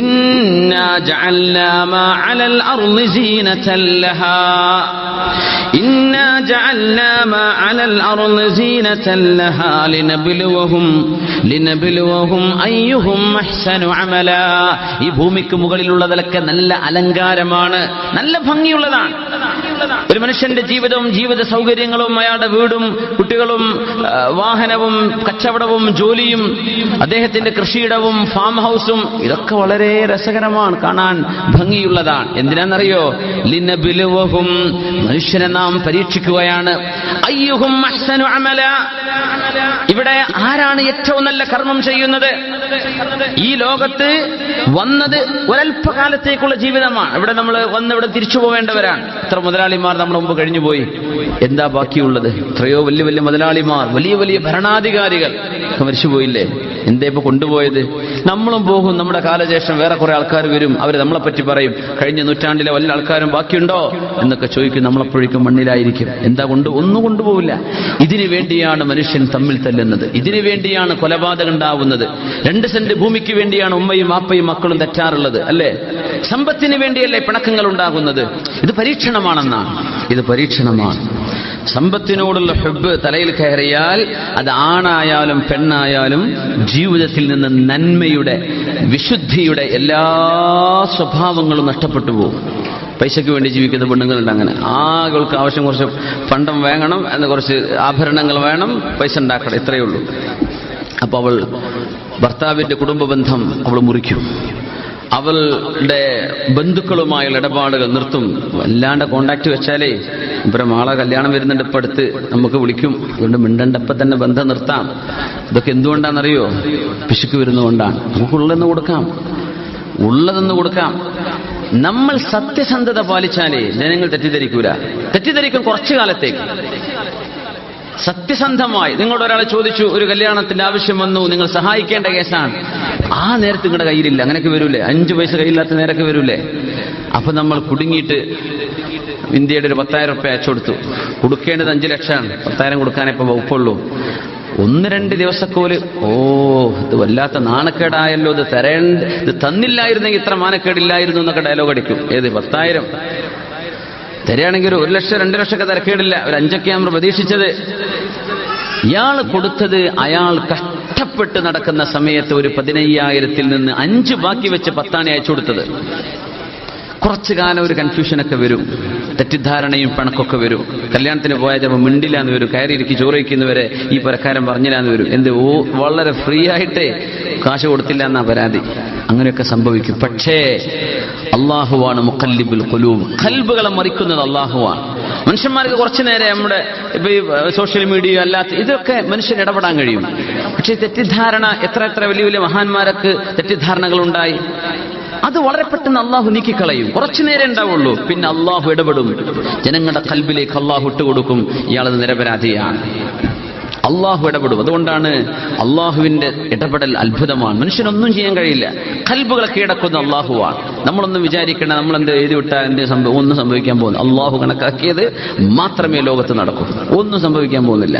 ഇന്നാ ജഅൽനാ മാ അലൽ അർളി സീനതൻ ലഹാ ഇന്നാ ജഅൽനാ മാ അലൽ അർളി സീനതൻ ലഹാ ലിനബ്ലുവഹും അയ്യുഹും അഹ്സനു അമലാ. ഈ ഭൂമിക്ക് മുകളിലുള്ളതൊക്കെ നല്ല അലങ്കാരമാണ്, നല്ല ഭംഗിയുള്ളതാണ്. ഒരു മനുഷ്യന്റെ ജീവിതവും ജീവിത സൗകര്യങ്ങളും അയാളുടെ വീടും കുട്ടികളും വാഹനവും കച്ചവടവും ജോലിയും അദ്ദേഹത്തിന്റെ കൃഷിയിടവും ഫാം ഹൗസും ഇതൊക്കെ വളരെ രസകരമാണ്, കാണാൻ ഭംഗിയുള്ളതാണ്. എന്തിനാണെന്നറിയോ? ലിനബ്ലുവഹും, മനുഷ്യനെ നാം പരീക്ഷിക്കുകയാണ്. അയ്യുഹും അഹ്സനു അമല, ഇവിടെ ആരാണ് ഏറ്റവും നല്ല കർമ്മം ചെയ്യുന്നത്? ഈ ലോകത്ത് വന്നത് ഒരല്പകാലത്തേക്കുള്ള ജീവിതമാണ്. ഇവിടെ നമ്മൾ ഇവിടെ തിരിച്ചു പോവേണ്ടവരാണ്. എത്ര മുതലാളിമാർ നമ്മുടെ മുമ്പ് കഴിഞ്ഞുപോയി, എന്താ ബാക്കിയുള്ളത്? എത്രയോ വലിയ വലിയ മുതലാളിമാർ, വലിയ വലിയ ഭരണാധികാരികൾ മരിച്ചുപോയില്ലേ? എന്തേ ഇപ്പൊ കൊണ്ടുപോയത്? നമ്മളും പോകും, നമ്മുടെ കാലശേഷം വേറെ കുറെ ആൾക്കാർ വരും, അവർ നമ്മളെപ്പറ്റി പറയും കഴിഞ്ഞ നൂറ്റാണ്ടിലെ വല്ല ആൾക്കാരും ബാക്കിയുണ്ടോ എന്നൊക്കെ ചോദിക്കും. നമ്മളെപ്പോഴേക്കും മണ്ണിലായിരിക്കും. എന്താ ഒന്നും കൊണ്ടുപോവില്ല. ഇതിനു വേണ്ടിയാണ് മനുഷ്യൻ തമ്മിൽ തല്ലുന്നത്, ഇതിനു വേണ്ടിയാണ് കൊലപാതകം ഉണ്ടാവുന്നത്. 2 സെന്റ് ഭൂമിക്ക് വേണ്ടിയാണ് ഉമ്മയും വാപ്പയും മക്കളും തെറ്റാറുള്ളത്, അല്ലേ? സമ്പത്തിന് വേണ്ടിയല്ലേ പിണക്കങ്ങൾ ഉണ്ടാകുന്നത്? ഇത് പരീക്ഷണമാണെന്നാണ്. ഇത് പരീക്ഷണമാണ്. സമ്പത്തിനോടുള്ള ഹുബ്ബ് തലയിൽ കയറിയാൽ അത് ആണായാലും പെണ്ണായാലും ജീവിതത്തിൽ നിന്ന് നന്മയുടെ വിശുദ്ധിയുടെ എല്ലാ സ്വഭാവങ്ങളും നഷ്ടപ്പെട്ടു പോകും. പൈസയ്ക്ക് വേണ്ടി ജീവിക്കുന്ന പെണ്ണുങ്ങളുണ്ട്. അങ്ങനെ ആളുകൾക്ക് ആവശ്യം കുറച്ച് പണ്ടം വേണം, എന്ന് കുറച്ച് ആഭരണങ്ങൾ വേണം, പൈസ ഉണ്ടാക്കണം, ഇത്രയേ ഉള്ളൂ. അപ്പൊ അവൾ ഭർത്താവിന്റെ കുടുംബ ബന്ധം അവൾ മുറിക്കും. അവളുടെ ബന്ധുക്കളുമായുള്ള ഇടപാടുകൾ നിർത്തും. വല്ലാണ്ട് കോണ്ടാക്ട് വെച്ചാലേ ഇവരെ മാളെ കല്യാണം വരുന്നുണ്ട്, ഇപ്പം അടുത്ത് നമുക്ക് വിളിക്കും, അതുകൊണ്ട് മിണ്ടണ്ടപ്പം തന്നെ ബന്ധം നിർത്താം. ഇതൊക്കെ എന്തുകൊണ്ടാണെന്നറിയോ? പിശുക്ക് വരുന്നതുകൊണ്ടാണ്. നമുക്കുള്ളതെന്ന് കൊടുക്കാം, ഉള്ളതെന്ന് കൊടുക്കാം. നമ്മൾ സത്യസന്ധത പാലിച്ചാലേ ജനങ്ങൾ തെറ്റിദ്ധരിക്കൂല. തെറ്റിദ്ധരിക്കും കുറച്ചു കാലത്തേക്ക്. സത്യസന്ധമായി നിങ്ങളോട് ഒരാളെ ചോദിച്ചു, ഒരു കല്യാണത്തിന്റെ ആവശ്യം വന്നു, നിങ്ങൾ സഹായിക്കേണ്ട കേസാണ്. ആ നേരത്ത് നിങ്ങളുടെ കയ്യിലില്ല, അങ്ങനെയൊക്കെ വരൂലേ? 5 പൈസ കയ്യില്ലാത്ത നേരൊക്കെ വരൂലേ? അപ്പൊ നമ്മൾ കുടുങ്ങിയിട്ട് ഇന്ത്യയുടെ ഒരു 10,000 റുപ്യ അയച്ചു കൊടുത്തു. കൊടുക്കേണ്ടത് 5 ലക്ഷമാണ്, 10,000 കൊടുക്കാനേ ഇപ്പൊ വകുപ്പുള്ളൂ. 1-2 ദിവസക്കോല്, ഇത് വല്ലാത്ത നാണക്കേടായല്ലോ, ഇത് തന്നില്ലായിരുന്നെങ്കിൽ ഇത്ര മാനക്കേടില്ലായിരുന്നു എന്നൊക്കെ ഡയലോഗ് അടിക്കും. ഏത് 10,000 തരികയാണെങ്കിൽ 1 ലക്ഷം 2 ലക്ഷമൊക്കെ തിരക്കേടില്ല, ഒരു 5 നമ്മൾ പ്രതീക്ഷിച്ചത്. ഇയാൾ കൊടുത്തത് അയാൾ കഷ്ടപ്പെട്ട് നടക്കുന്ന സമയത്ത് ഒരു 15,000-ൽ നിന്ന് 5 ബാക്കി വെച്ച് 10 അയച്ചു കൊടുത്തത്. കുറച്ചു കാലം ഒരു കൺഫ്യൂഷനൊക്കെ വരും, തെറ്റിദ്ധാരണയും പിണക്കൊക്കെ വരും. കല്യാണത്തിന് പോയാൽ ചിലപ്പോൾ മിണ്ടില്ലാന്ന് വരും, കയറിയിരിക്കും ചോറ് വയ്ക്കുന്നവരെ ഈ പരക്കാരൻ പറഞ്ഞില്ലാന്ന് വരും. വളരെ ഫ്രീ ആയിട്ട് കാശ് കൊടുത്തില്ല എന്നാ പരാതി. അങ്ങനെയൊക്കെ സംഭവിക്കും. പക്ഷേ അള്ളാഹുവാണ് മുഖല്ലിബുൽ ഖുലൂബ്, ഖൽബുകളെ മറിക്കുന്നത് അള്ളാഹുവാണ്. മനുഷ്യന്മാർക്ക് കുറച്ചു നേരം നമ്മുടെ ഇപ്പൊ ഈ സോഷ്യൽ മീഡിയ അല്ലാത്ത ഇതൊക്കെ മനുഷ്യൻ ഇടപെടാൻ കഴിയും. പക്ഷേ തെറ്റിദ്ധാരണ, എത്ര വലിയ വലിയ മഹാന്മാർക്ക് തെറ്റിദ്ധാരണകൾ ഉണ്ടായി, അത് വളരെ പെട്ടെന്ന് അള്ളാഹു നീക്കിക്കളയും. കുറച്ചു നേരം ഉണ്ടാവുള്ളൂ, പിന്നെ അള്ളാഹു ഇടപെടും. ജനങ്ങളുടെ ഖൽബിലേക്ക് അള്ളാഹു ഇട്ടുകൊടുക്കും, ഇയാളത് നിരപരാധിയാണ്. അള്ളാഹു ഇടപെടും. അതുകൊണ്ടാണ് അള്ളാഹുവിന്റെ ഇടപെടൽ അത്ഭുതമാണ്. മനുഷ്യനൊന്നും ചെയ്യാൻ കഴിയില്ല. ഖൽബുകളെ കീഴടക്കുന്ന അള്ളാഹുവാണ്. നമ്മളൊന്നും വിചാരിക്കണം നമ്മളെന്ത് എഴുതി വിട്ടാൽ ഒന്നും സംഭവിക്കാൻ പോകുന്നു. അള്ളാഹു കണക്കാക്കിയത് മാത്രമേ ലോകത്ത് നടക്കൂ. ഒന്നും സംഭവിക്കാൻ പോകുന്നില്ല.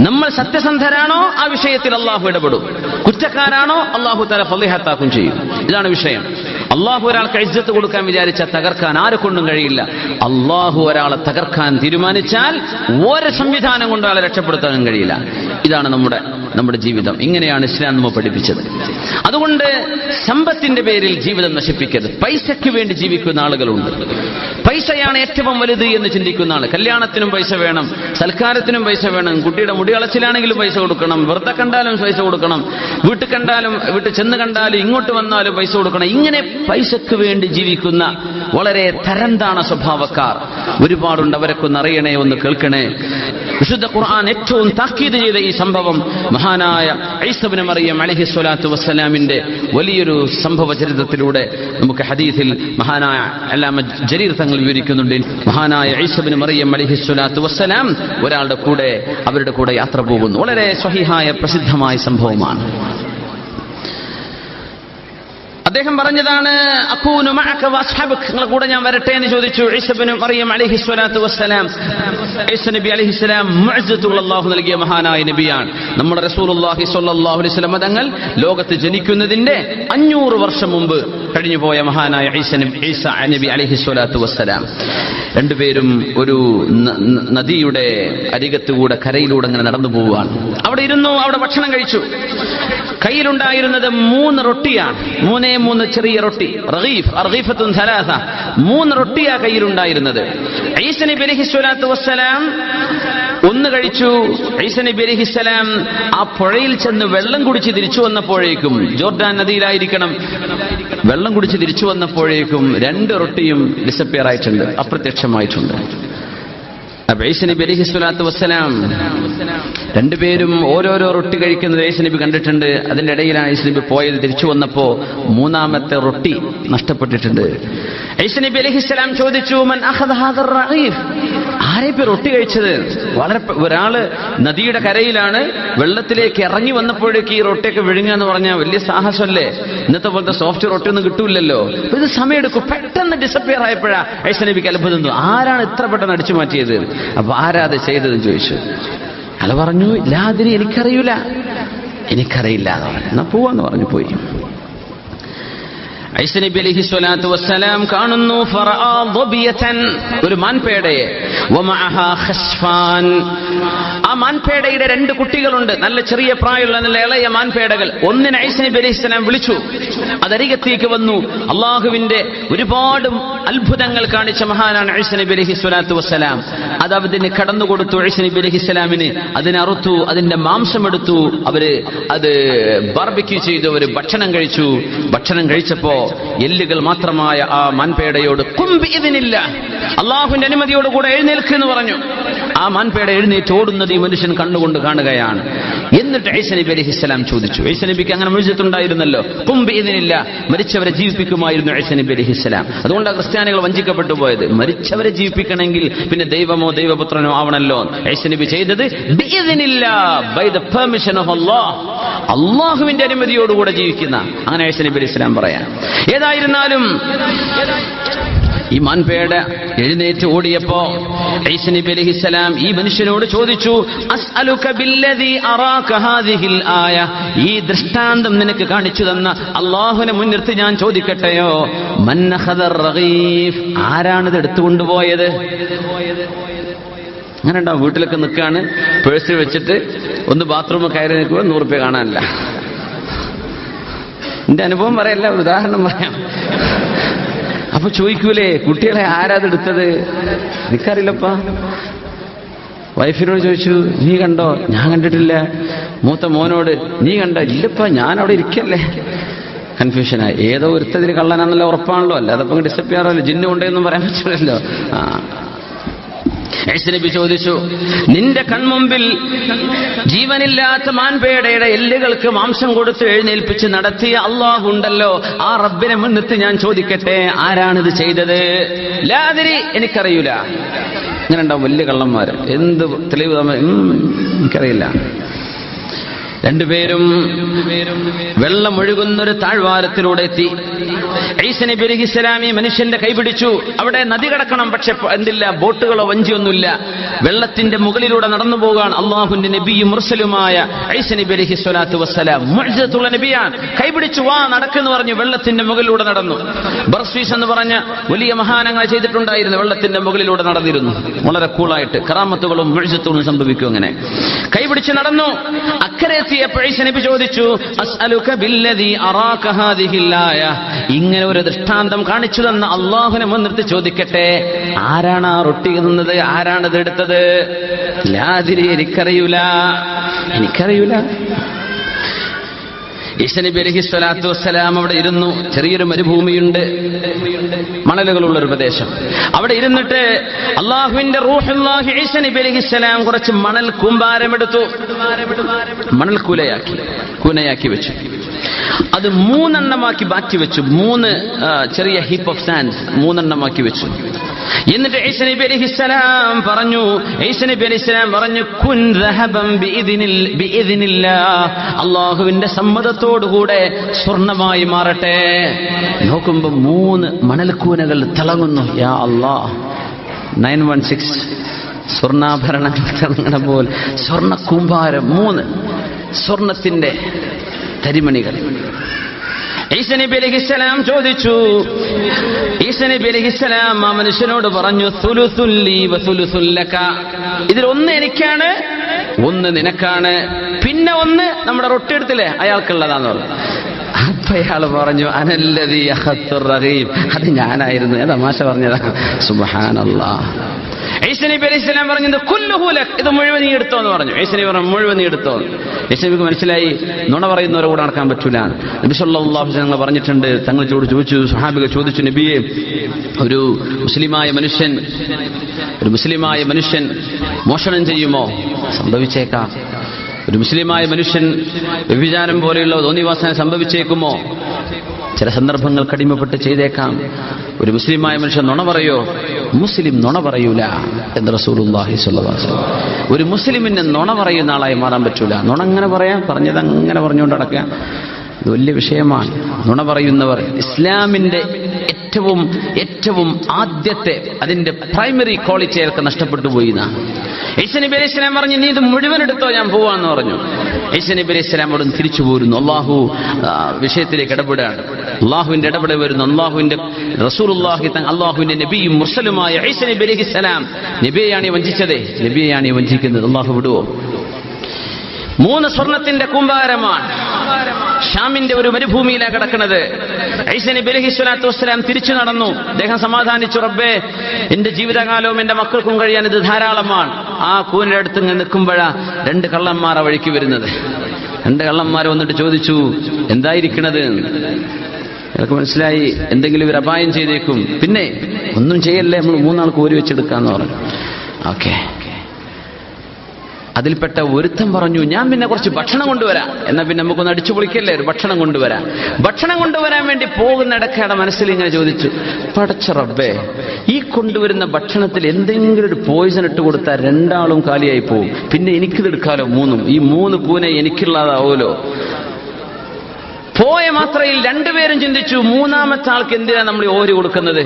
നമ്മൾ സത്യസന്ധരാണോ ആ വിഷയത്തിൽ അള്ളാഹു ഇടപെടും. കുറ്റക്കാരാണോ അള്ളാഹു തആല ഫളിഹത്താക്കും ചെയ്യും. ഇതാണ് വിഷയം. അള്ളാഹു ഒരാൾക്ക് ഇജ്ജത്ത് കൊടുക്കാൻ വിചാരിച്ചാൽ തകർക്കാൻ ആരെ കൊണ്ടും കഴിയില്ല. അള്ളാഹു ഒരാളെ തകർക്കാൻ തീരുമാനിച്ചാൽ ഒരു സംവിധാനം കൊണ്ട് ആളെ രക്ഷപ്പെടുത്താനും കഴിയില്ല. ഇതാണ് നമ്മുടെ ജീവിതം. ഇങ്ങനെയാണ് ഇസ്ലാം നമ്മെ പഠിപ്പിച്ചത്. അതുകൊണ്ട് സമ്പത്തിന്റെ പേരിൽ ജീവിതം നശിപ്പിക്കരുത്. പൈസയ്ക്ക് വേണ്ടി ജീവിക്കുന്ന ആളുകളുണ്ട്. പൈസയാണ് ഏറ്റവും വലുത് എന്ന് ചിന്തിക്കുന്ന ആൾ. കല്യാണത്തിനും പൈസ വേണം, സൽക്കാരത്തിനും പൈസ വേണം, കുട്ടിയുടെ മുടി കളച്ചിലാണെങ്കിലും പൈസ കൊടുക്കണം, വെറുതെ കണ്ടാലും പൈസ കൊടുക്കണം, വീട്ടിൽ ചെന്ന് കണ്ടാലും ഇങ്ങോട്ട് വന്നാലും പൈസ കൊടുക്കണം. ഇങ്ങനെ പൈസക്ക് വേണ്ടി ജീവിക്കുന്ന വളരെ തരംതാണ സ്വഭാവക്കാർ ഒരുപാടുണ്ട്. അവരൊക്കെ ഒന്ന് അറിയണേ, ഒന്ന് കേൾക്കണേ. വിശുദ്ധ ഖുർആൻ ഏറ്റവും താക്കീത് ചെയ്ത ഈ സംഭവം മഹാനായ ഈസ ഇബ്നു മറിയം അലൈഹിസ്സലാത്തു വസ്സലാമിന്റെ വലിയൊരു സംഭവ ചരിത്രത്തിലൂടെ നമുക്ക് ഹദീസിൽ മഹാനായ അല്ലാമ ജരീർ തങ്ങൾ വിവരിക്കുന്നുണ്ട്. മഹാനായ ഈസ ഇബ്നു മറിയം അലൈഹിസ്സലാത്തു വസ്സലാം അവരുടെ കൂടെ യാത്ര പോകുന്നു. വളരെ സ്വഹീഹായ പ്രസിദ്ധമായ സംഭവമാണ്. അദ്ദേഹം പറഞ്ഞതാണ് അകൂനു മഅക വഅസ്ഹബുക, നിങ്ങളുടെ കൂടെ ഞാൻ വരട്ടെ എന്ന് ചോദിച്ചു. ഈസ ഇബ്നു മറിയം അലൈഹിസ്സലാത്തു വസ്സലാം, ഈസ നബി അലൈഹിസ്സലാം മുഅ്ജിസത്തുൽ അല്ലാഹു നൽകിയ മഹാനായ നബിയാണ്. നമ്മുടെ റസൂലുള്ളാഹി സ്വല്ലല്ലാഹു അലൈഹി വസല്ലം തങ്ങൾ ലോകത്ത് ജനിക്കുന്നതിന്റെ 500 വർഷം മുമ്പ് കഴിഞ്ഞുപോയ മഹാനായ ഈസ നബി അലൈഹിസ്സലാത്തു വസ്സലാം. രണ്ടുപേരും ഒരു നദിയുടെ അരികത്തുകൂടെ കരയിലൂടെ അങ്ങനെ നടന്നു പോവുകയാണ്. അവിടെ ഇരുന്നു, അവിടെ ഭക്ഷണം കഴിച്ചു. കയ്യിലുണ്ടായിരുന്നത് 3 റൊട്ടിയാണ്, 3 ചെറിയ റൊട്ടി, റഗീഫത്തുൻ സലാസ, 3 റൊട്ടിയാ കയ്യിലുണ്ടായിരുന്നത്. ഈസ നബി അലൈഹിസ്സലാത്തു വസ്സലാം ഒന്ന് കഴിച്ചു. ഈസ നബി അലൈഹിസ്സലാം ആ പുഴയിൽ ചെന്ന് വെള്ളം കുടിച്ച് തിരിച്ചു വന്നപ്പോഴേക്കും, ജോർദാൻ നദിയിലായിരിക്കണം, വെള്ളം കുടിച്ച് തിരിച്ചു വന്നപ്പോഴേക്കും 2 റൊട്ടിയും ഡിസപ്പിയർ ആയിട്ടുണ്ട്, അപ്രത്യക്ഷമായിട്ടുണ്ട്. അപ്പൊ ഈസ നബി അലൈഹിസ്സലാത്തു വസ്സലാം രണ്ടുപേരും ഓരോരോ റൊട്ടി കഴിക്കുന്നത് ഈസ നബി കണ്ടിട്ടുണ്ട്. അതിന്റെ ഇടയിലാണ് ഈസ നബി പോയത്. തിരിച്ചു വന്നപ്പോ 3ാമത്തെ റൊട്ടി നഷ്ടപ്പെട്ടിട്ടുണ്ട്. ഈസ നബി അലൈഹിസ്സലാം ചോദിച്ചു, മൻ അഖദ ഹാദർ റഗീഫ്, ആരെപ്പോ റൊട്ടി കഴിച്ചത്? വളരെ ഒരാള് നദിയുടെ കരയിലാണ്, വെള്ളത്തിലേക്ക് ഇറങ്ങി വന്നപ്പോഴേക്ക് ഈ റൊട്ടിയൊക്കെ വിഴുങ്ങുക എന്ന് പറഞ്ഞാൽ വലിയ സാഹസമല്ലേ? ഇന്നത്തെ പോലത്തെ സോഫ്റ്റ് റൊട്ടി ഒന്നും കിട്ടൂലല്ലോ. അപ്പൊ ഇത് സമയമെടുക്കും. പെട്ടെന്ന് ഡിസപ്പിയർ ആയപ്പോഴാ ഈസ നബിക്ക് അത്ഭുതം തോന്നി. ആരാണ് ഇത്ര പെട്ടെന്ന് അടിച്ചു മാറ്റിയത്? അപ്പൊ ആരാ അത് ചെയ്തതെന്ന് ചോദിച്ചു. അയാൾ പറഞ്ഞു, ലാതിരി, എനിക്കറിയില്ല എന്ന് പറഞ്ഞു. എന്നാ പോവാന്ന് പറഞ്ഞു. പോയി. ഈസ നബി അലൈഹിസ്സലാത്തു വസ്സലാം കാണുന്നു ഫറആ ദബിയതൻ, ഒരു മാൻപേടയെ, വമഅഹാ ഖസ്ഫാൻ, ആ മാൻപേടയുടെ 2 കുട്ടികളുണ്ട്, നല്ല ചെറിയ പ്രായമുള്ള നല്ല ഇളയ മാൻപേടകൾ. ഒന്നിനെ ഈസ നബി അലൈഹിസ്സലാം വിളിച്ചു, അതരികത്തേക്ക് വന്നു. അള്ളാഹുവിന്റെ ഒരുപാട് അത്ഭുതങ്ങൾ കാണിച്ച മഹാനാണ് ഈസ നബി അലൈഹിസ്സലാത്തു വസ്സലാം. അത് അതിന് കടന്നു കൊടുത്തു. ഈസ നബി അലൈഹിസ്സലാമിന് അതിനെ അറുത്തു, അതിന്റെ മാംസം എടുത്തു. അവര് അത് ബാർബിക്യൂ ചെയ്തു, അവര് ഭക്ഷണം കഴിച്ചു. ഭക്ഷണം കഴിച്ചപ്പോ എല്ലുകൾ മാത്രമായ ആ മാൻപേടയോട് കുംബി ഇതിനില്ല, അള്ളാഹുവിന്റെ അനുമതിയോടുകൂടെ എഴുന്നേൽക്കെന്ന് പറഞ്ഞു. ആ മാൻപേട എഴുന്നേറ്റ് ഓടുന്നത് ഈ മനുഷ്യൻ കണ്ണുകൊണ്ട് കാണുകയാണ്. എന്നിട്ട് ഈസ നബി അലൈഹിസ്സലാം ചോദിച്ചു, ഈസ നബിക്ക് അങ്ങനെ മുഅ്ജിസത്തുണ്ടായിരുന്നല്ലോ, കുംബി ഇതിനില്ല, മരിച്ചവരെ ജീവിപ്പിക്കുമായിരുന്നു ഈസ നബി അലൈഹിസ്സലാം. അതുകൊണ്ടാണ് ക്രിസ്ത്യാനികൾ വഞ്ചിക്കപ്പെട്ടു പോയത്. മരിച്ചവരെ ജീവിപ്പിക്കണമെങ്കിൽ പിന്നെ ദൈവമോ ദൈവപുത്രനോ ആവണല്ലോ. ഈസ നബി ചെയ്തത് ബിഇദ്നില്ല, ബൈ ദ പെർമിഷൻ ഓഫ് അല്ലാഹ്, അള്ളാഹുവിന്റെ അനുമതിയോടുകൂടെ ജീവിക്കുന്ന, അങ്ങനെ ഈസ നബി അലൈഹിസ്സലാം പറയാൻ. ഏതായിരുന്നാലും ഈ മാൻപേട എഴുന്നേറ്റ് ഓടിയപ്പോ ഈസ നബി അലൈഹിസ്സലാം ഈ മനുഷ്യനോട് ചോദിച്ചു, അസ്അലുക ബില്ലദീ അറാക ഹാദിഹിൽ ആയ, ഈ ദൃഷ്ടാന്തം നിനക്ക് കാണിച്ചു തന്ന അല്ലാഹുവിനെ മുൻനിർത്തി ഞാൻ ചോദിക്കട്ടെയോ, മൻ അഖദർ റഗീഫ്, ആരാണിത് എടുത്തുകൊണ്ടുപോയത്? അങ്ങനെ ഉണ്ടാവും, വീട്ടിലൊക്കെ നിൽക്കാണ്, പേഴ്സിൽ വെച്ചിട്ട് ഒന്ന് ബാത്റൂമിൽ കയറി നിൽക്കുമ്പോൾ 100 രൂപ കാണാനില്ല. എന്റെ അനുഭവം പറയല്ല, ഉദാഹരണം പറയാം. അപ്പൊ ചോദിക്കൂലേ, കുട്ടികളെ ആരാതെടുത്തത്? എനിക്കറിയില്ലപ്പാ. വൈഫിനോട് ചോദിച്ചു, നീ കണ്ടോ? ഞാൻ കണ്ടിട്ടില്ല. മൂത്ത മോനോട്, നീ കണ്ടോ? ഇല്ലപ്പാ, ഞാൻ അവിടെ ഇരിക്കല്ലേ. കൺഫ്യൂഷനായി. ഏതോ ഒരുത്തതിന് കള്ളനാണെന്നല്ല ഉറപ്പാണല്ലോ, അല്ല അതപ്പോ ഡിസപ്പിയറല്ലോ, ജിന്നു കൊണ്ടേന്നും പറയാൻ പറ്റില്ലല്ലോ. ഈസ നബി ചോദിച്ചു, നിന്റെ കൺമുമ്പിൽ ജീവനില്ലാത്ത മാൻപേടയുടെ എല്ലുകൾക്ക് മാംസം കൊടുത്ത് എഴുന്നേൽപ്പിച്ച് നടത്തിയ അള്ളാഹു ഉണ്ടല്ലോ, ആ റബ്ബിനെ മുൻനിർത്തി ഞാൻ ചോദിക്കട്ടെ, ആരാണിത് ചെയ്തത്? ലാതിരി, എനിക്കറിയൂല. ഇങ്ങനെ ഉണ്ടാവും വലിയ കള്ളന്മാര്, എന്ത് തെളിവ് എനിക്കറിയില്ല. രണ്ടുപേരും വെള്ളം ഒഴുകുന്നൊരു താഴ്വാരത്തിലൂടെ എത്തി. ഈസ നബി അലൈഹിസ്സലാം ഈ മനുഷ്യന്റെ കൈപിടിച്ചു. അവിടെ നദി കടക്കണം, പക്ഷെ എന്തില്ല, ബോട്ടുകളോ വഞ്ചിയൊന്നുമില്ല. വെള്ളത്തിന്റെ മുകളിലൂടെ നടന്നു പോകാൻ അള്ളാഹുവിന്റെ നബിയും മുർസലുമായ ഈസ നബി അലൈഹിസ്സലാത്തു വസ്സലാം മുഅ്ജിസത്തുള്ള നബിയാണ്. കൈപിടിച്ചു, വാ നടക്കെന്ന് പറഞ്ഞു വെള്ളത്തിന്റെ മുകളിലൂടെ നടന്നു. ബർസ്വീസ് എന്ന് പറഞ്ഞ വലിയ മഹാനങ്ങൾ ചെയ്തിട്ടുണ്ടായിരുന്നു, വെള്ളത്തിന്റെ മുകളിലൂടെ നടന്നിരുന്നു. വളരെ കൂളായിട്ട് കറാമത്തുകളും മുഅ്ജിസത്തുകളും സംഭവിക്കും. അങ്ങനെ കൈപിടിച്ച് നടന്നു. അക്കരെ ഈസ നബി ചോദിച്ചു, അസ്അലുക ബില്ലദീ അറാക ഹാദിഹിൽ ആയ, ഇങ്ങനെ ഒരു ദൃഷ്ടാന്തം കാണിച്ചു തന്ന അള്ളാഹുവിനെ മുൻനിർത്തി ചോദിക്കട്ടെ, ആരാണ് ആ റൊട്ടി തിന്നത്? ആരാണത് എടുത്തത്? ലാതിരി, എനിക്കറിയൂല. ഈസ നബി അലൈഹിസ്സലാത്തു വസ്സലാം അവിടെ ഇരുന്നു. ചെറിയൊരു മരുഭൂമിയുണ്ട്, മണലുകളുള്ളൊരു പ്രദേശം. അവിടെ ഇരുന്നിട്ട് അള്ളാഹുവിന്റെ റൂഹുല്ലാഹി ഈസ നബി അലൈഹിസ്സലാം കുറച്ച് മണൽ കൂമ്പാരമെടുത്തു, മണൽ കൂനയാക്കി വെച്ചു. അത് 3 എണ്ണമാക്കി മാറ്റി വെച്ചു. 3 ചെറിയ ഹീപ്പ് ഓഫ് സാൻഡ് 3 എണ്ണമാക്കി വെച്ചു. എന്നിട്ട് ഈസാ നബി അലൈഹിസ്സലാം പറഞ്ഞു, കുൻ ദഹബൻ ബിഇദ്നില്ലാഹ്, അല്ലാഹുവിന്റെ സമ്മതത്തോടുകൂടെ സ്വർണ്ണമായി മാറട്ടെ. നോക്കുമ്പോ 3 മണൽക്കൂനകൾ തിളങ്ങുന്നു. യാ അല്ലാഹ്, 916 സ്വർണ്ണാഭരണങ്ങൾ തിളങ്ങണ പോലെ സ്വർണ്ണ കൂമ്പാരം, 3 സ്വർണത്തിന്റെ തരിമണികൾ. ഈസാ നബി അലൈഹിസ്സലാം ചോദിച്ചു, ഈസാ നബി അലൈഹിസ്സലാം ആ മനുഷ്യനോട് പറഞ്ഞു, സുലുസുൽ ലീ വ സുലുസുൽ ലക, ഇതിൽ 1 എനിക്കാണ്, 1 നിനക്കാണ്, പിന്നെ 1 നമ്മുടെ റൊട്ടിയെടുത്തില്ലേ അയാൾക്കുള്ളതാന്ന് പറഞ്ഞു. അപ്പൊ അയാൾ പറഞ്ഞു, അനല്ലദീ അഖത്തുർ റഗീബ്, അത് ഞാനായിരുന്നു, ഞാൻ തമാശ പറഞ്ഞതാ. സുബ്ഹാനല്ലാഹ്. ഈസാ നബി അലൈഹിസ്സലാം പറഞ്ഞത് കുല്ലുഹു ലക്, ഇത് മുഴുവൻ നീ എടുത്തോ എന്ന് പറഞ്ഞു. ഈസാ നബി പറഞ്ഞു, മുഴുവൻ നീ എടുത്തോ. ഈസാ നബിക്ക് മനസ്സിലായി നുണ പറയുന്നവരെ കൂടെ നടക്കാൻ പറ്റൂല. നബി സല്ലല്ലാഹു അലൈഹി വസല്ലം പറഞ്ഞിട്ടുണ്ട്, തങ്ങൾ ചോദിച്ചു, സ്വഹാബികൾ ചോദിച്ചു, നബിയെ, ഒരു മുസ്ലിമായ മനുഷ്യൻ മോഷണം ചെയ്യുമോ? സംഭവിച്ചേക്കാം. ഒരു മുസ്ലിമായ മനുഷ്യൻ വ്യഭിചാരം പോലെയുള്ള തോന്നിവാസന സംഭവിച്ചേക്കുമോ? ചില സന്ദർഭങ്ങൾ കടിമപ്പെട്ട് ചെയ്തേക്കാം. ഒരു മുസ്ലിമായ മനുഷ്യൻ നുണ പറയോ? മുസ്ലിം നുണ പറയൂല എന്ന് റസൂലുള്ളാഹി സ്വല്ലല്ലാഹു അലൈഹി വസല്ലം. ഒരു മുസ്ലിമിന് നുണ പറയുന്ന ആളായി മാറാൻ പറ്റൂല. നുണ അങ്ങനെ പറയാം, പറഞ്ഞത് അങ്ങനെ പറഞ്ഞുകൊണ്ട് നടക്കുക, ഇത് വലിയ വിഷയമാണ്. നുണ പറയുന്നവർ ഇസ്ലാമിന്റെ ഏറ്റവും ആദ്യത്തെ അതിന്റെ പ്രൈമറി ക്വാളിറ്റിയൊക്കെ നഷ്ടപ്പെട്ടു പോയി. ഈസാ നബി അലൈഹി സ്വലാം പറഞ്ഞു, നീ ഇത് മുഴുവൻ എടുത്തോ, ഞാൻ പോവാന്ന് പറഞ്ഞു. ഈസാ നബി അലൈഹി സ്വലാം അവിടെ തിരിച്ചു പോരുന്നു. അള്ളാഹു വിഷയത്തിലേക്ക് ഇടപെടുകയാണ്. അള്ളാഹുവിന്റെ ഇടപെടൽ വരുന്നു. അള്ളാഹുവിന്റെ റസൂലുള്ളാഹി, അള്ളാഹുവിന്റെ നബിയും മുർസലുമായ ഈസാ നബി അലൈഹി സ്വലാം നബിയെയാണ് വഞ്ചിച്ചത്, നബിയെയാണ് വഞ്ചിക്കുന്നത്. അള്ളാഹു വിടുവോ? 3 സ്വർണത്തിന്റെ കൂമ്പാരമാണ്. ഷാമിന്റെ ഒരു മരുഭൂമിയിലാണ് കിടക്കുന്നത്. ഈസാ നബി അലൈഹി സ്വലാത്തു വസ്സലാം തിരിച്ചു നടന്നു. അദ്ദേഹം സമാധാനിച്ചു, റബ്ബേ, എന്റെ ജീവിതകാലവും എന്റെ മക്കൾക്കും കഴിയാൻ ഇത് ധാരാളമാണ്. ആ കൂനിന്റെ അടുത്ത് നിൽക്കുമ്പോഴാ 2 കള്ളന്മാർ ആ വഴിക്ക് വരുന്നത്. 2 കള്ളന്മാർ വന്നിട്ട് ചോദിച്ചു, എന്തായിരിക്കണത്? എനിക്ക് മനസ്സിലായി, എന്തെങ്കിലും ഒരു അപായം ചെയ്തേക്കും. പിന്നെ ഒന്നും ചെയ്യല്ലേ, നമ്മൾ 3 ആൾക്ക് ഓരി വെച്ചെടുക്കാന്ന് പറഞ്ഞു. ഓക്കെ. അതിൽപ്പെട്ട ഒരുത്തൻ പറഞ്ഞു, ഞാൻ പിന്നെ കുറച്ച് ഭക്ഷണം കൊണ്ടുവരാം. എന്നാൽ പിന്നെ നമുക്കൊന്ന് അടിച്ചു പൊളിക്കല്ലേ, ഒരു ഭക്ഷണം കൊണ്ടുവരാം. ഭക്ഷണം കൊണ്ടുവരാൻ വേണ്ടി പോകുന്നിടക്കയുടെ മനസ്സിൽ ഇങ്ങനെ ചോദിച്ചു, പടച്ച റബ്ബേ, ഈ കൊണ്ടുവരുന്ന ഭക്ഷണത്തിൽ എന്തെങ്കിലും ഒരു പോയിസൺ ഇട്ട് കൊടുത്താൽ 2 ആളും കാലിയായി പോകും. പിന്നെ എനിക്കിതെടുക്കാലോ 3ഉം. ഈ 3 കൂന എനിക്കുള്ളതാവുമല്ലോ. പോയ മാത്രയിൽ 2 പേരും ചിന്തിച്ചു, 3ാമത്തെ ആൾക്ക് എന്തിനാണ് നമ്മൾ ഓരി കൊടുക്കുന്നത്?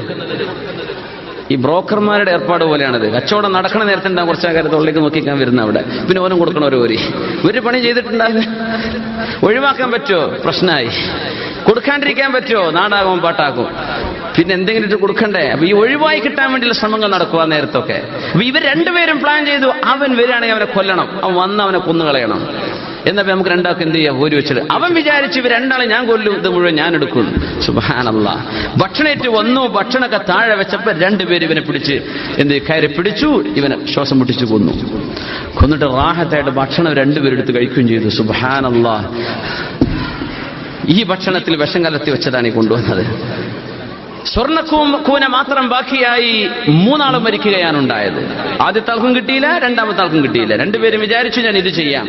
ഈ ബ്രോക്കർമാരുടെ ഏർപ്പാട് പോലെയാണത്. കച്ചവടം നടക്കണ നേരത്തെ ഉണ്ടാകും കുറച്ച് ആൾക്കാർ തൊള്ളിലേക്ക് നോക്കിക്കാൻ വരുന്ന അവിടെ. പിന്നെ ഓനും കൊടുക്കണ ഒരു പണി ചെയ്തിട്ടുണ്ടാവില്ല. ഒഴിവാക്കാൻ പറ്റുമോ? പ്രശ്നമായി. കൊടുക്കാണ്ടിരിക്കാൻ പറ്റുമോ? നാടാകും പാട്ടാക്കും. പിന്നെ എന്തെങ്കിലും ഇട്ട് കൊടുക്കണ്ടേ? അപ്പൊ ഈ ഒഴിവായി കിട്ടാൻ വേണ്ടിയുള്ള ശ്രമങ്ങൾ നടക്കുക നേരത്തൊക്കെ. അപ്പൊ ഇവർ 2 പേരും പ്ലാൻ ചെയ്തു, അവൻ വരികയാണെങ്കിൽ അവനെ കൊല്ലണം, അവൻ വന്ന് അവനെ കൊന്നുകളയണം. എന്നാ നമുക്ക് 2 ആൾക്ക് എന്ത് ചെയ്യാം? ഓരി വെച്ചിട്ട്. അവൻ വിചാരിച്ചു, ഇവർ 2 ആളെ ഞാൻ കൊല്ലും, ഇത് മുഴുവൻ ഞാൻ എടുക്കും. സുബ്ഹാനല്ലാഹ്. ഭക്ഷണേറ്റ് വന്നു, ഭക്ഷണമൊക്കെ താഴെ വെച്ചപ്പോ 2 പേര് ഇവനെ പിടിച്ച് കയറി പിടിച്ചു, ഇവനെ ശ്വാസം മുട്ടിച്ച് കൊന്നിട്ട് റാഹത്തായിട്ട് ഭക്ഷണം 2 പേരെടുത്ത് കഴിക്കുകയും ചെയ്തു. സുബ്ഹാനല്ലാഹ്. ഈ ഭക്ഷണത്തിൽ വിഷം കലർത്തി വെച്ചതാണ് ഈ കൊണ്ടുവന്നത്. സ്വർണ്ണക്കൂന മാത്രം ബാക്കിയായി 3 ആളും മരിക്കുകയാണ് ഉണ്ടായത്. ആദ്യത്തെ ആൾക്കും കിട്ടിയില്ല, 2ാമത്തെ ആൾക്കും കിട്ടിയില്ല. 2 പേരും വിചാരിച്ചു, ഞാൻ ഇത് ചെയ്യാം.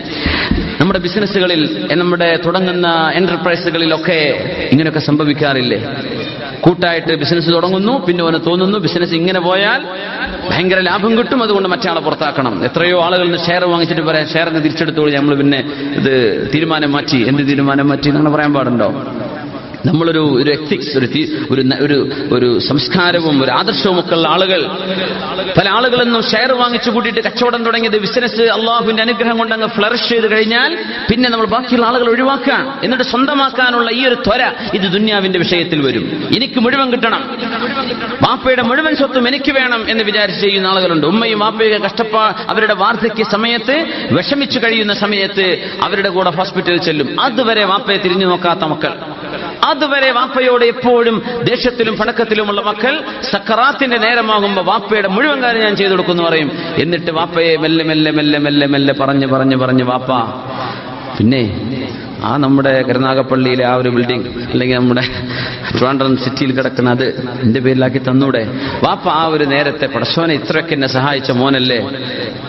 നമ്മുടെ ബിസിനസ്സുകളിൽ, നമ്മുടെ തുടങ്ങുന്ന എന്റർപ്രൈസുകളിലൊക്കെ ഇങ്ങനെയൊക്കെ സംഭവിക്കാറില്ലേ? കൂട്ടായിട്ട് ബിസിനസ് തുടങ്ങുന്നു, പിന്നെ അവന് തോന്നുന്നു ബിസിനസ് ഇങ്ങനെ പോയാൽ ഭയങ്കര ലാഭം കിട്ടും, അതുകൊണ്ട് മറ്റാളെ പുറത്താക്കണം. എത്രയോ ആളുകളിൽ നിന്ന് ഷെയർ വാങ്ങിച്ചിട്ട് പറയാം, ഷെയറിന് തിരിച്ചെടുത്തോളൂ, നമ്മൾ പിന്നെ ഇത് തീരുമാനം മാറ്റി. എന്ത് തീരുമാനം മാറ്റി എന്ന് പറയാൻ പാടുണ്ടോ? നമ്മളൊരു എത്തിക്സ്, ഒരു സംസ്കാരവും ഒരു ആദർശവും ഒക്കെ ഉള്ള ആളുകൾ, പല ആളുകളൊന്നും ഷെയർ വാങ്ങിച്ചു കൂട്ടിയിട്ട് കച്ചവടം തുടങ്ങിയത് ബിസിനസ് അള്ളാഹുവിന്റെ അനുഗ്രഹം കൊണ്ട് അങ്ങ് ഫ്ലറിഷ് ചെയ്ത് കഴിഞ്ഞാൽ പിന്നെ നമ്മൾ ബാക്കിയുള്ള ആളുകൾ ഒഴിവാക്കാൻ, എന്നിട്ട് സ്വന്തമാക്കാനുള്ള ഈ ഒരു ത്വര, ഇത് ദുന്യാവിന്റെ വിഷയത്തിൽ വരും. എനിക്ക് മുഴുവൻ കിട്ടണം, വാപ്പയുടെ മുഴുവൻ സ്വത്തും എനിക്ക് വേണം എന്ന് വിചാരിച്ച് ചെയ്യുന്ന ആളുകളുണ്ട്. ഉമ്മയും വാപ്പയും അവരുടെ വാർദ്ധക്യ സമയത്ത് വിഷമിച്ചു കഴിയുന്ന സമയത്ത് അവരുടെ കൂടെ ഹോസ്പിറ്റലിൽ ചെല്ലും. അതുവരെ വാപ്പയെ തിരിഞ്ഞു നോക്കാത്ത മക്കൾ, അതുവരെ വാപ്പയോട് എപ്പോഴും ദേഷ്യത്തിലും പണക്കത്തിലുമുള്ള മക്കൾ, സക്കറാത്തിന്റെ നേരമാകുമ്പോൾ വാപ്പയുടെ മുഴുവൻ കാര്യം ഞാൻ ചെയ്തു കൊടുക്കുന്നു പറയും. എന്നിട്ട് വാപ്പയെ മെല്ലെ മെല്ലെ മെല്ലെ മെല്ലെ മെല്ലെ പറഞ്ഞ് വാപ്പ. പിന്നെ നമ്മുടെ കരുനാഗപ്പള്ളിയിലെ ആ ഒരു ബിൽഡിംഗ്, അല്ലെങ്കിൽ നമ്മുടെ ട്രിവാൻഡ്രം സിറ്റിയിൽ കിടക്കുന്ന അത് എന്റെ പേരിലാക്കി തന്നൂടെ? വാപ്പ ആ ഒരു നേരത്തെ പടച്ചോനെ ഇത്രയൊക്കെ എന്നെ സഹായിച്ച മോനല്ലേ,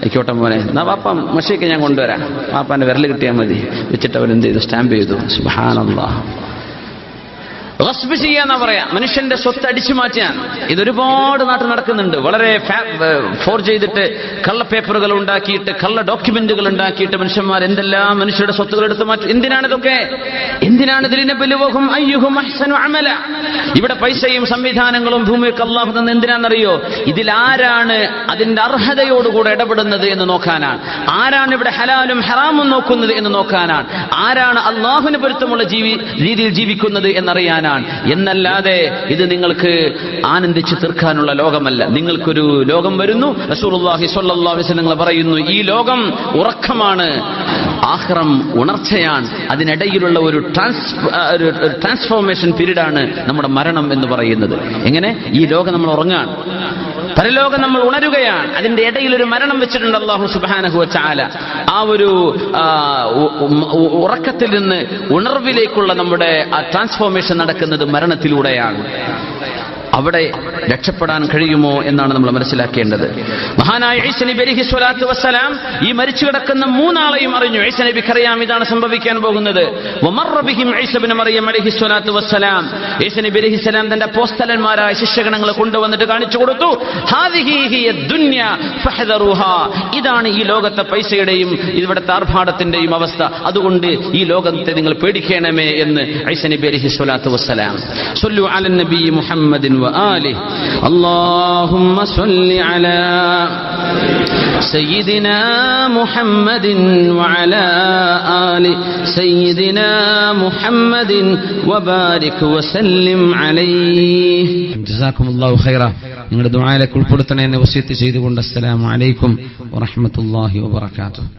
ആയിക്കോട്ടെ മോനെ, എന്നാ വാപ്പ മഷിയൊക്കെ ഞാൻ കൊണ്ടുവരാം, വാപ്പാന്റെ വിരൽ കിട്ടിയാൽ മതി വെച്ചിട്ട് അവരെന്ത് ചെയ്തു? സ്റ്റാമ്പ് ചെയ്തു. സുബ്ഹാനല്ലാഹ്. ഗസ്ബ് ചെയ്യാന്നാ പറയാ, മനുഷ്യന്റെ സ്വത്ത് അടിച്ചു മാറ്റാൻ. ഇതൊരുപാട് നാട്ടിൽ നടക്കുന്നുണ്ട്. വളരെ ഫോർ ചെയ്തിട്ട് കള്ള പേപ്പറുകൾ ഉണ്ടാക്കിയിട്ട് കള്ള ഡോക്യുമെന്റുകൾ ഉണ്ടാക്കിയിട്ട് മനുഷ്യന്മാർ എന്തെല്ലാം മനുഷ്യരുടെ സ്വത്തുകൾ എടുത്തു മാറ്റും. എന്തിനാണിതൊക്കെ? എന്തിനാണ് ഇതിലിനബലുവഹും അയ്യുഹും അഹ്സനു അമല? ഇവിടെ പൈസയും സംവിധാനങ്ങളും ഭൂമിയൊക്കെ അല്ലാഹു തന്ന എന്തിനാണെന്നറിയോ? ഇതിലാരാണ് അതിന്റെ അർഹതയോടുകൂടെ ഇടപെടുന്നത് എന്ന് നോക്കാനാണ്. ആരാണ് ഇവിടെ ഹലാലും ഹറാമും നോക്കുന്നത് എന്ന് നോക്കാനാണ്. ആരാണ് അല്ലാഹുവിന് പൊരുത്തമുള്ള രീതിയിൽ ജീവിക്കുന്നത് എന്നറിയാനാണ്. എന്നല്ലാതെ ഇത് നിങ്ങൾക്ക് ആനന്ദിച്ച് തീർക്കാനുള്ള ലോകമല്ല. നിങ്ങൾക്കൊരു ലോകം വരുന്നു. റസൂലുള്ളാഹി സ്വല്ലല്ലാഹു അലൈഹി വസല്ലം പറയുന്നു, ഈ ലോകം ഉറക്കമാണ്, ആഖിറം ഉണർച്ചയാണ്. അതിനിടയിലുള്ള ഒരു ട്രാൻസ്ഫോർമേഷൻ പീരീഡാണ് നമ്മുടെ മരണം എന്ന് പറയുന്നത്. എങ്ങനെ? ഈ ലോകം നമ്മൾ ഉറങ്ങാണ്, പരലോകം നമ്മൾ ഉണരുകയാണ്. അതിന്റെ ഇടയിൽ ഒരു മരണം വെച്ചിട്ടുണ്ട് അല്ലാഹു സുബ്ഹാനഹു വ തആല. ആ ഒരു ഉറക്കത്തിൽ നിന്ന് ഉണർവിലേക്കുള്ള നമ്മുടെ ആ ട്രാൻസ്ഫോർമേഷൻ നടക്കുന്നത് മരണത്തിലൂടെയാണ്. അവിടെ രക്ഷപ്പെടാൻ കഴിയുമോ എന്നാണ് നമ്മൾ മനസ്സിലാക്കേണ്ടത്. മഹാനായ ഈസ നബി അലൈഹി സ്വലാത്തു വസ്സലാം ഈ മരിച്ചു കിടക്കുന്ന മൂന്നാളെയും അറിഞ്ഞു. ഈസ നബിക്ക് അറിയാം ഇതാണ് സംഭവിക്കാൻ പോകുന്നത്. വമറ ബിഹിം ഈസ ഇബ്നു മറിയം അലൈഹി സ്വലാത്തു വസ്സലാം. ഈസ നബി അലൈഹി സ്വലാം തന്റെ അപ്പോസ്തലന്മാരായ ശിഷ്യഗണങ്ങളെ കൊണ്ടുവന്നിട്ട് കാണിച്ചു കൊടുത്തു. ഹാദിഹി ഹിയ ദുനിയ ഫഹദറുഹാ. ഇതാണ് ഈ ലോകത്തെ പൈസയുടെയും ഇവിടുത്തെ ആർഭാടത്തിന്റെയും അവസ്ഥ. അതുകൊണ്ട് ഈ ലോകത്തെ നിങ്ങൾ പേടിക്കണമേ എന്ന് ഈസ നബി അലൈഹി സ്വലാത്തു വസ്സലാം. സ്വല്ലു അലൻ നബി മുഹമ്മദിൻ وآله اللهم صل على سيدنا محمد وعلى آل سيدنا محمد وبارك وسلم عليه. جزاكم الله خيرا. നിങ്ങളുടെ ദുആയിലേക്ക് ഉൾപ്പെടുത്തണേ എന്ന് വസിയത്ത് ചെയ്തുകൊണ്ട് അസ്സലാമു അലൈക്കും വറഹ്മത്തുള്ളാഹി വബറകാതുഹു.